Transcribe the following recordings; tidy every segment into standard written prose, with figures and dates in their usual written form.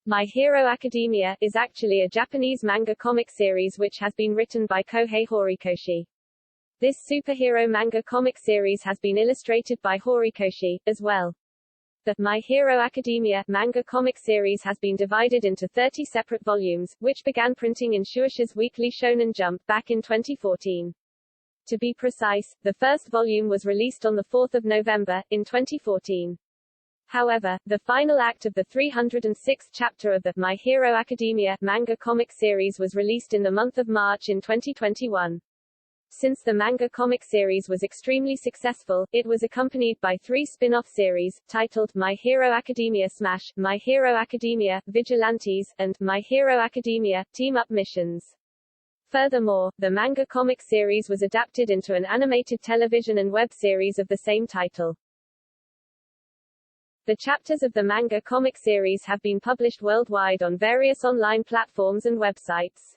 My Hero Academia is actually a Japanese manga comic series which has been written by Kohei Horikoshi. This superhero manga comic series has been illustrated by Horikoshi, as well. The My Hero Academia manga comic series has been divided into 30 separate volumes, which began printing in Shueisha's weekly Shonen Jump back in 2014. To be precise, the first volume was released on 4 November, in 2014. However, the final act of the 306th chapter of the My Hero Academia manga comic series was released in the month of March in 2021. Since the manga comic series was extremely successful, it was accompanied by 3 spin-off series, titled My Hero Academia Smash, My Hero Academia, Vigilantes, and My Hero Academia, Team-Up Missions. Furthermore, the manga comic series was adapted into an animated television and web series of the same title. The chapters of the manga comic series have been published worldwide on various online platforms and websites.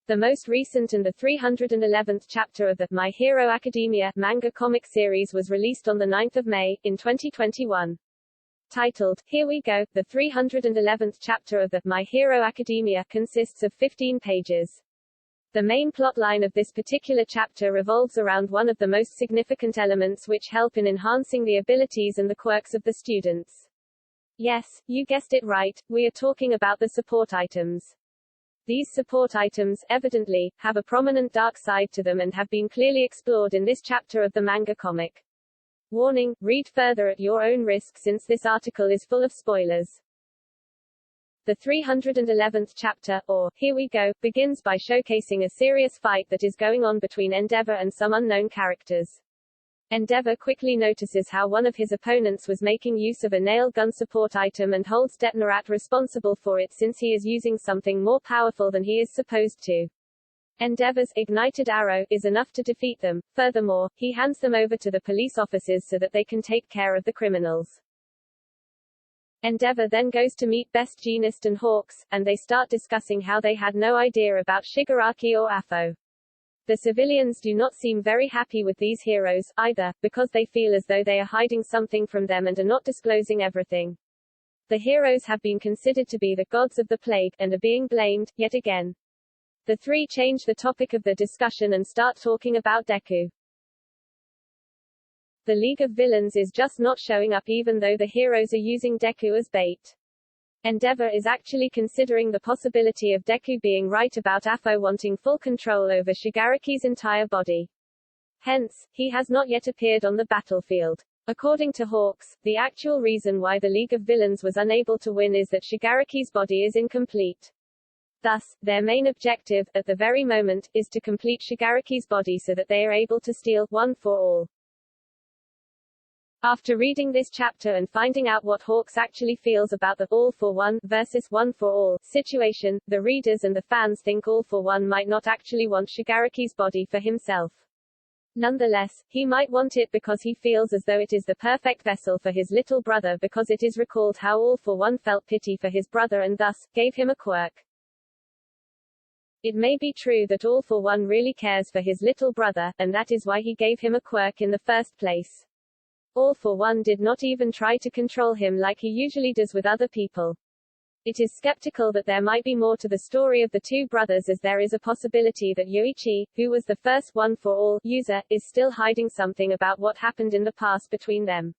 The most recent and the 311th chapter of the My Hero Academia manga comic series was released on 9 May, in 2021. Titled, Here We Go, the 311th chapter of the My Hero Academia consists of 15 pages. The main plotline of this particular chapter revolves around one of the most significant elements which help in enhancing the abilities and the quirks of the students. Yes, you guessed it right, we are talking about the support items. These support items, evidently, have a prominent dark side to them and have been clearly explored in this chapter of the manga comic. Warning, read further at your own risk since this article is full of spoilers. The 311th chapter, or Here We Go, begins by showcasing a serious fight that is going on between Endeavor and some unknown characters. Endeavor quickly notices how one of his opponents was making use of a nail gun support item and holds Detonarat responsible for it since he is using something more powerful than he is supposed to. Endeavor's ignited arrow is enough to defeat them. Furthermore, he hands them over to the police officers so that they can take care of the criminals. Endeavor then goes to meet Best Jeanist and Hawks, and they start discussing how they had no idea about Shigaraki or Afo. The civilians do not seem very happy with these heroes, either, because they feel as though they are hiding something from them and are not disclosing everything. The heroes have been considered to be the gods of the plague, and are being blamed, yet again. The three change the topic of the discussion and start talking about Deku. The League of Villains is just not showing up even though the heroes are using Deku as bait. Endeavor is actually considering the possibility of Deku being right about Afo wanting full control over Shigaraki's entire body. Hence, he has not yet appeared on the battlefield. According to Hawks, the actual reason why the League of Villains was unable to win is that Shigaraki's body is incomplete. Thus, their main objective, at the very moment, is to complete Shigaraki's body so that they are able to steal One for All. After reading this chapter and finding out what Hawks actually feels about the All for One versus One for All situation, the readers and the fans think All for One might not actually want Shigaraki's body for himself. Nonetheless, he might want it because he feels as though it is the perfect vessel for his little brother because it is recalled how All for One felt pity for his brother and thus, gave him a quirk. It may be true that All for One really cares for his little brother, and that is why he gave him a quirk in the first place. All for One did not even try to control him like he usually does with other people. It is skeptical that there might be more to the story of the two brothers as there is a possibility that Yoichi, who was the first One for All user, is still hiding something about what happened in the past between them.